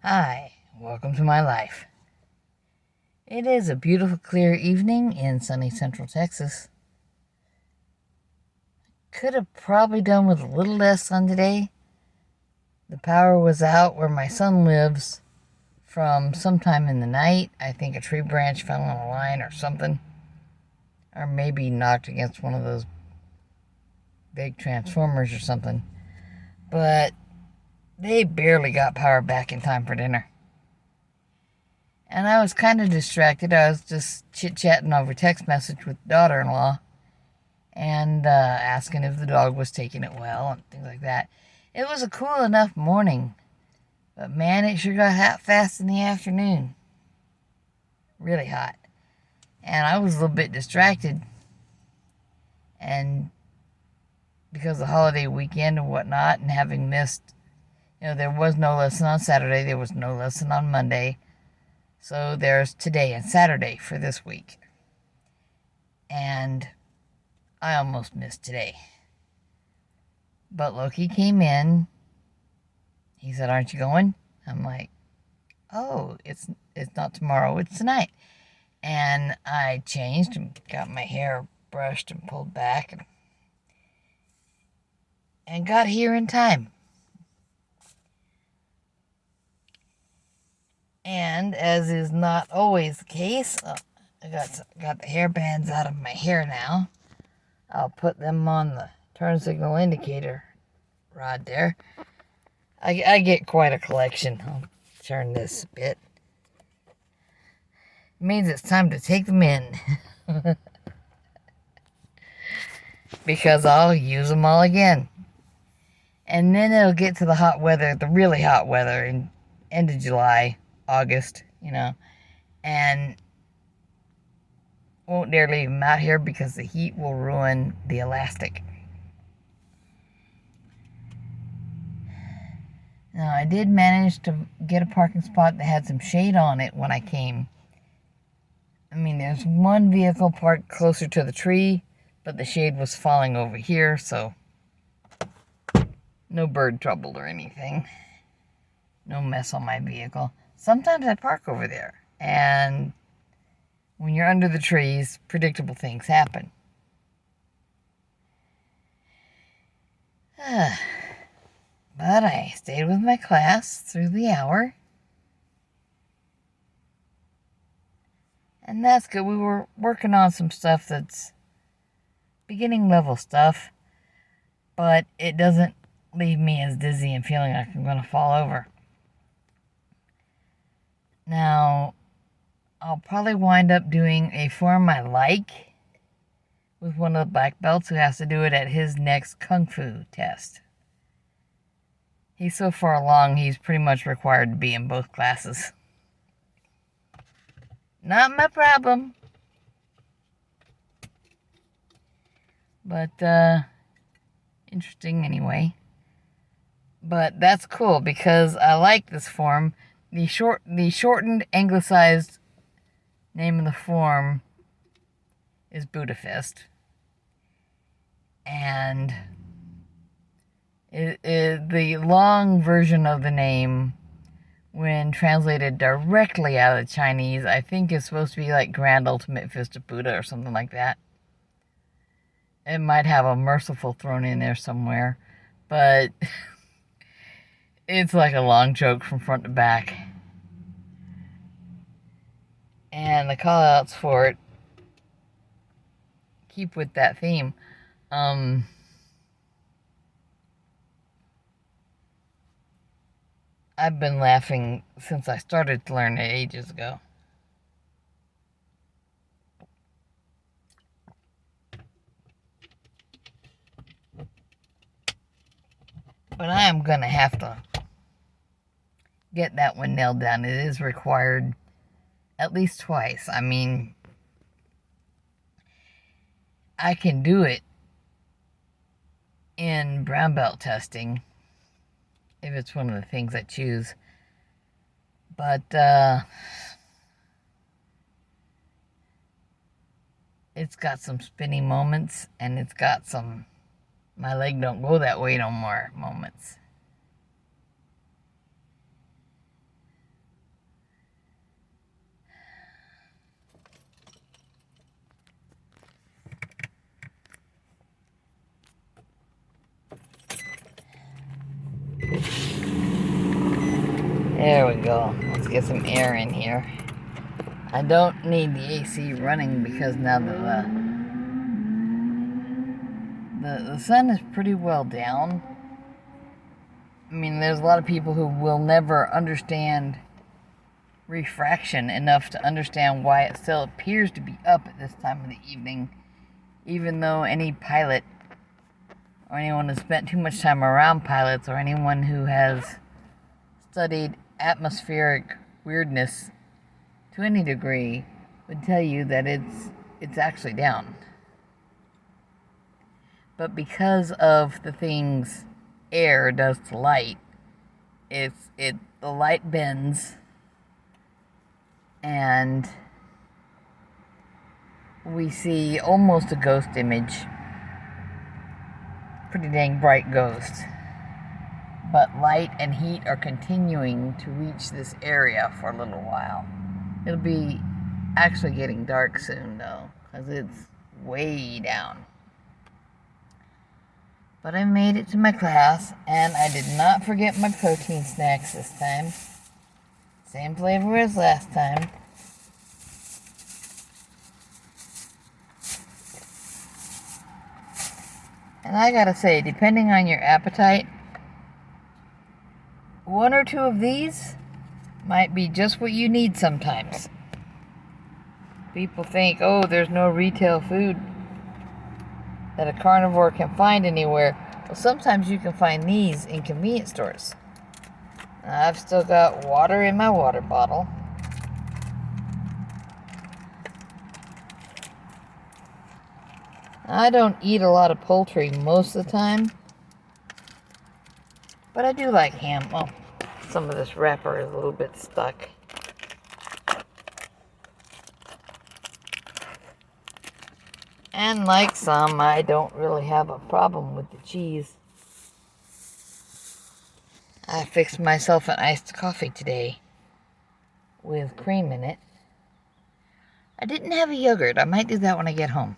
Hi, welcome to my life. It is a beautiful, clear evening in sunny central Texas. Could have probably done with a little less sun today. The power was out where my son lives from sometime in the night. I think a tree branch fell on a line or something. Or maybe knocked against one of those big transformers or something. But they barely got power back in time for dinner. And I was kind of distracted. I was just chit-chatting over text message with daughter-in-law and asking if the dog was taking it well and things like that. It was a cool enough morning, but man, it sure got hot fast in the afternoon. Really hot. And I was a little bit distracted. And because of the holiday weekend and whatnot, and having missed, there was no lesson on Saturday, there was no lesson on Monday. So there's today and Saturday for this week. And I almost missed today. But Loki came in. He said, "Aren't you going?" I'm like, "Oh, it's not tomorrow, it's tonight." And I changed and got my hair brushed and pulled back and got here in time. And as is not always the case, I got the hair bands out of my hair now. I'll put them on the turn signal indicator rod there. I get quite a collection. I'll turn this a bit. It means it's time to take them in. Because I'll use them all again. And then it'll get to the hot weather, the really hot weather in end of July, August, and won't dare leave them out here because the heat will ruin the elastic. Now, I did manage to get a parking spot that had some shade on it when I came. I mean, there's one vehicle parked closer to the tree, but the shade was falling over here, so no bird trouble or anything. No mess on my vehicle. Sometimes I park over there, and when you're under the trees, predictable things happen. But I stayed with my class through the hour. And that's good. We were working on some stuff that's beginning level stuff, but it doesn't leave me as dizzy and feeling like I'm going to fall over. Now, I'll probably wind up doing a form I like with one of the black belts who has to do it at his next Kung Fu test. He's so far along, he's pretty much required to be in both classes. Not my problem. But, interesting anyway. But that's cool because I like this form. The shortened, anglicized name of the form is Budapest. And the long version of the name, when translated directly out of Chinese, I think is supposed to be like Grand Ultimate Fist of Buddha or something like that. It might have a merciful thrown in there somewhere, but it's like a long joke from front to back. And the call-outs for it keep with that theme. I've been laughing since I started to learn it ages ago. But I am going to have to get that one nailed down. It is required at least twice. I mean, I can do it in brown belt testing if it's one of the things I choose. But it's got some spinny moments, and it's got some my leg don't go that way no more moments. There we go. Let's get some air in here. I don't need the AC running because now the sun is pretty well down. I mean, there's a lot of people who will never understand refraction enough to understand why it still appears to be up at this time of the evening, even though any pilot or anyone who's spent too much time around pilots or anyone who has studied atmospheric weirdness to any degree would tell you that it's actually down. But because of the things air does to light, the light bends and we see almost a ghost image. Pretty dang bright ghost. But light and heat are continuing to reach this area for a little while. It'll be actually getting dark soon though, because it's way down. But I made it to my class, and I did not forget my protein snacks this time. Same flavor as last time. And I gotta say, depending on your appetite, one or two of these might be just what you need sometimes. People think, oh, there's no retail food that a carnivore can find anywhere. Well, sometimes you can find these in convenience stores. I've still got water in my water bottle. I don't eat a lot of poultry most of the time, but I do like ham. Oh, some of this wrapper is a little bit stuck. And like some, I don't really have a problem with the cheese. I fixed myself an iced coffee today with cream in it. I didn't have a yogurt. I might do that when I get home.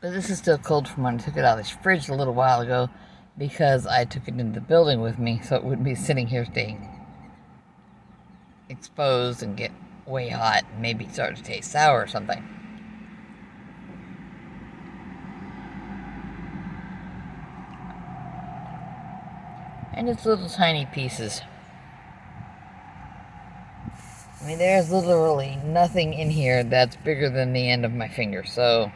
But this is still cold from when I took it out of the fridge a little while ago, because I took it into the building with me, so it wouldn't be sitting here staying exposed and get way hot and maybe start to taste sour or something. And it's little tiny pieces. I mean, there's literally nothing in here that's bigger than the end of my finger, so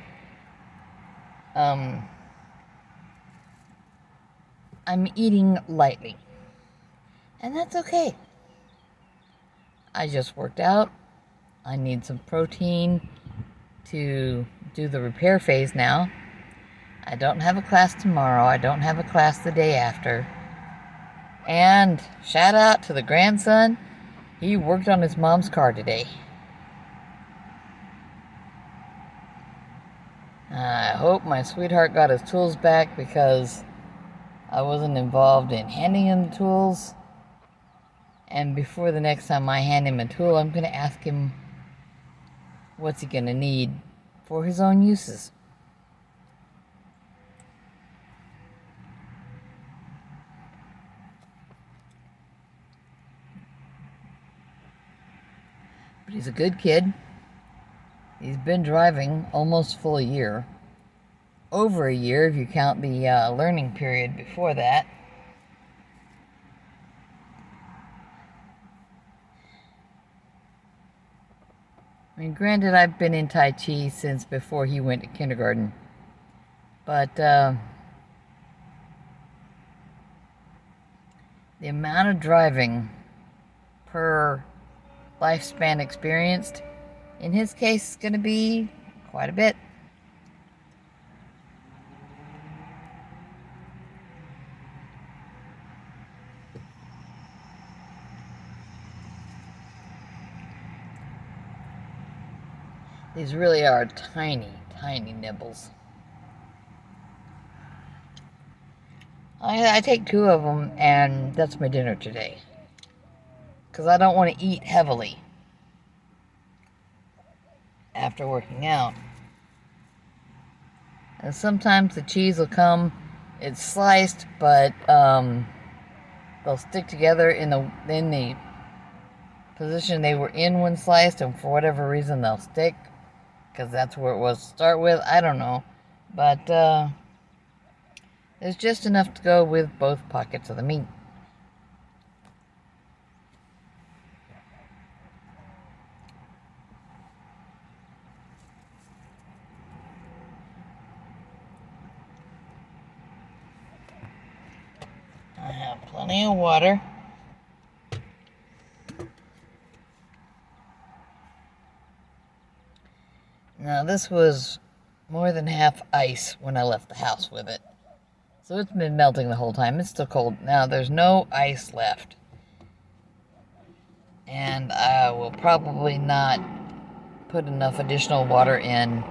I'm eating lightly, and that's okay. I just worked out. I need some protein to do the repair phase now. I don't have a class tomorrow. I don't have a class the day after. And shout out to the grandson. He worked on his mom's car today. I hope my sweetheart got his tools back, because I wasn't involved in handing him the tools. And before the next time I hand him a tool, I'm going to ask him what's he going to need for his own uses. But he's a good kid. He's been driving almost full year. Over a year if you count the learning period before that. I mean, granted, I've been in Tai Chi since before he went to kindergarten. But the amount of driving per lifespan experienced, in his case, is going to be quite a bit. These really are tiny, tiny nibbles. I take 2 of them, and that's my dinner today. Because I don't want to eat heavily. after working out. And sometimes the cheese will come, it's sliced, but they'll stick together in the position they were in when sliced, and for whatever reason they'll stick, because that's where it was to start with. I don't know. But there's just enough to go with both pockets of the meat. I have plenty of water. Now this was more than half ice when I left the house with it. So it's been melting the whole time. It's still cold. Now there's no ice left. And I will probably not put enough additional water in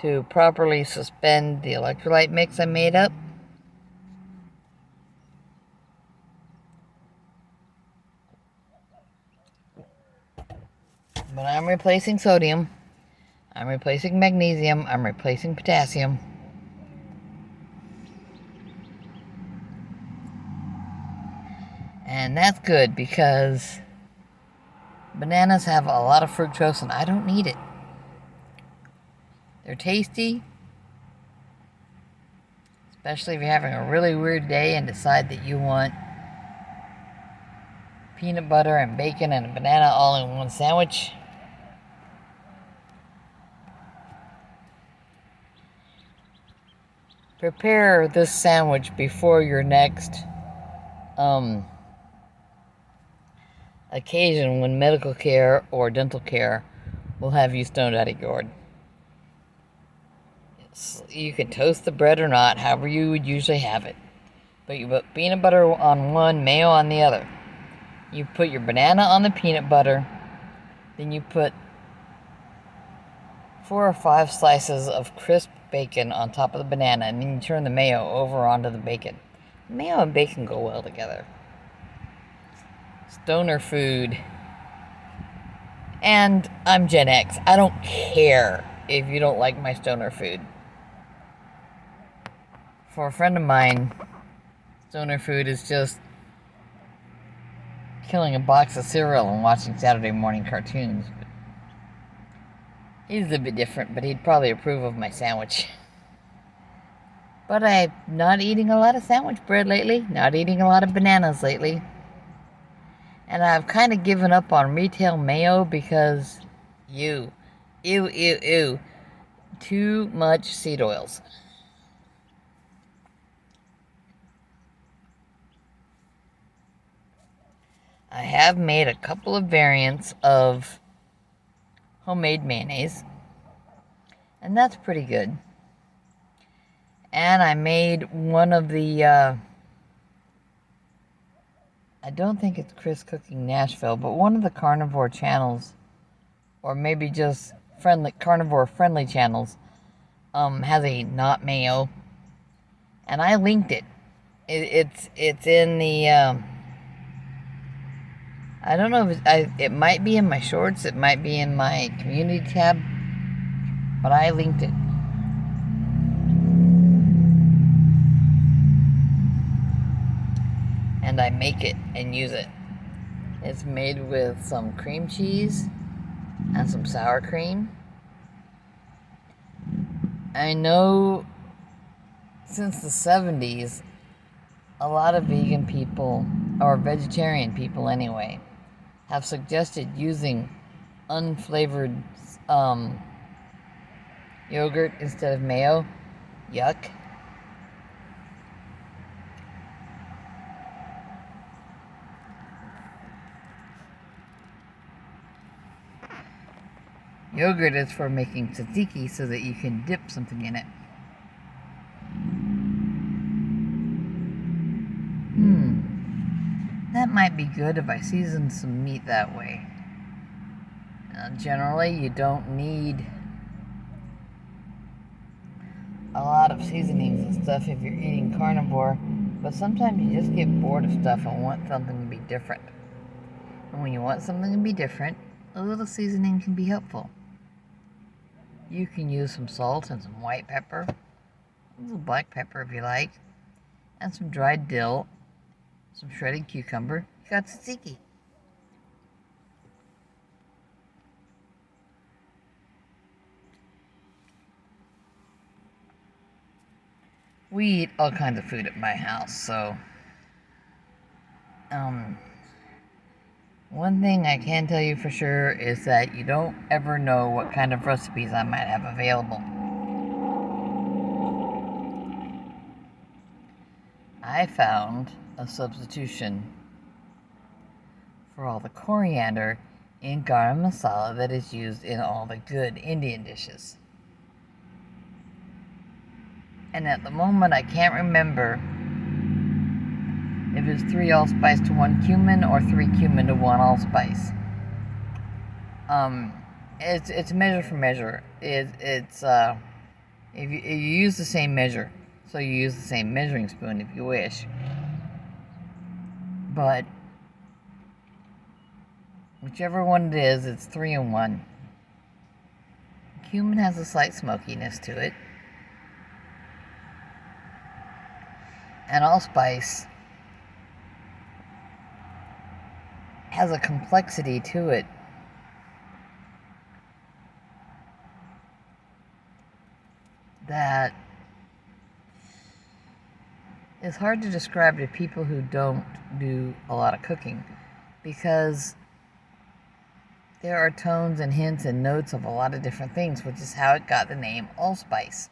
to properly suspend the electrolyte mix I made up. But I'm replacing sodium. I'm replacing magnesium. I'm replacing potassium. And that's good because bananas have a lot of fructose and I don't need it. They're tasty, especially if you're having a really weird day and decide that you want peanut butter and bacon and a banana all in one sandwich. Prepare this sandwich before your next occasion when medical care or dental care will have you stoned out of your gourd. You can toast the bread or not, however you would usually have it. But you put peanut butter on one, mayo on the other. You put your banana on the peanut butter, then you put 4 or 5 slices of crisp bacon on top of the banana, and then you turn the mayo over onto the bacon. Mayo and bacon go well together. Stoner food. And I'm Gen X. I don't care if you don't like my stoner food. For a friend of mine, stoner food is just killing a box of cereal and watching Saturday morning cartoons. He's a bit different, but he'd probably approve of my sandwich. But I'm not eating a lot of sandwich bread lately, not eating a lot of bananas lately. And I've kind of given up on retail mayo because, ew, too much seed oils. I have made a couple of variants of homemade mayonnaise, and that's pretty good. And I made one of the, I don't think it's Chris Cooking Nashville, but one of the carnivore channels, or maybe just carnivore friendly channels, has a not mayo, and I linked it. It's in the, I don't know if it might be in my shorts, it might be in my community tab, but I linked it. And I make it and use it. It's made with some cream cheese and some sour cream. I know since the 70s, a lot of vegan people, or vegetarian people anyway, have suggested using unflavored yogurt instead of mayo. Yuck. Yogurt is for making tzatziki so that you can dip something in it. That might be good if I season some meat that way. Generally, you don't need a lot of seasonings and stuff if you're eating carnivore, but sometimes you just get bored of stuff and want something to be different. And when you want something to be different, a little seasoning can be helpful. You can use some salt and some white pepper, a little black pepper if you like, and some dried dill, some shredded cucumber. You got tzatziki. We eat all kinds of food at my house, so one thing I can tell you for sure is that you don't ever know what kind of recipes I might have available. I found a substitution for all the coriander in garam masala that is used in all the good Indian dishes. And at the moment, I can't remember if it's 3 allspice to 1 cumin or 3 cumin to 1 allspice. It's measure for measure. It's if you use the same measure, so you use the same measuring spoon if you wish. But whichever one it is, it's 3 in 1. Cumin has a slight smokiness to it, and allspice has a complexity to it that is hard to describe to people who don't do a lot of cooking, because there are tones and hints and notes of a lot of different things, which is how it got the name allspice.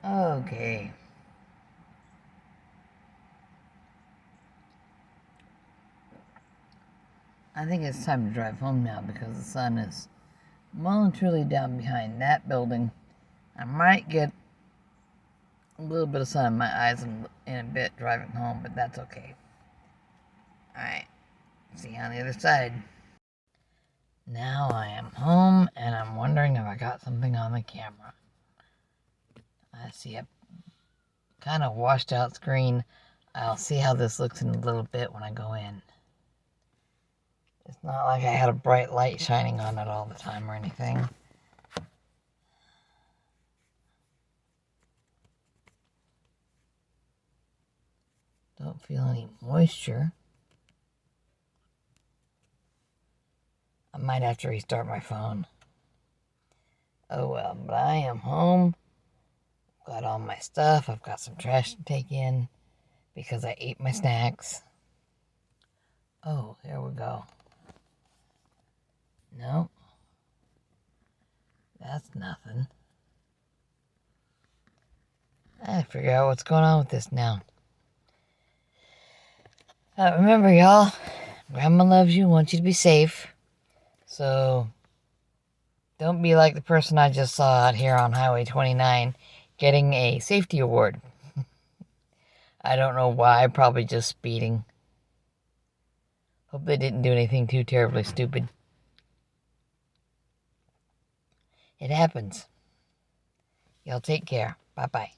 Okay. I think it's time to drive home now because the sun is well and truly down behind that building. I might get a little bit of sun in my eyes in a bit driving home, but that's okay. Alright, see you on the other side. Now I am home and I'm wondering if I got something on the camera. I see a kind of washed out screen. I'll see how this looks in a little bit when I go in. It's not like I had a bright light shining on it all the time or anything. Don't feel any moisture. I might have to restart my phone. Oh well, but I am home. Got all my stuff. I've got some trash to take in because I ate my snacks. Oh, here we go. No. That's nothing. I figure out what's going on with this now. Remember, y'all, Grandma loves you, wants you to be safe. So, don't be like the person I just saw out here on Highway 29 getting a safety award. I don't know why, probably just speeding. Hope they didn't do anything too terribly stupid. It happens. Y'all take care. Bye-bye.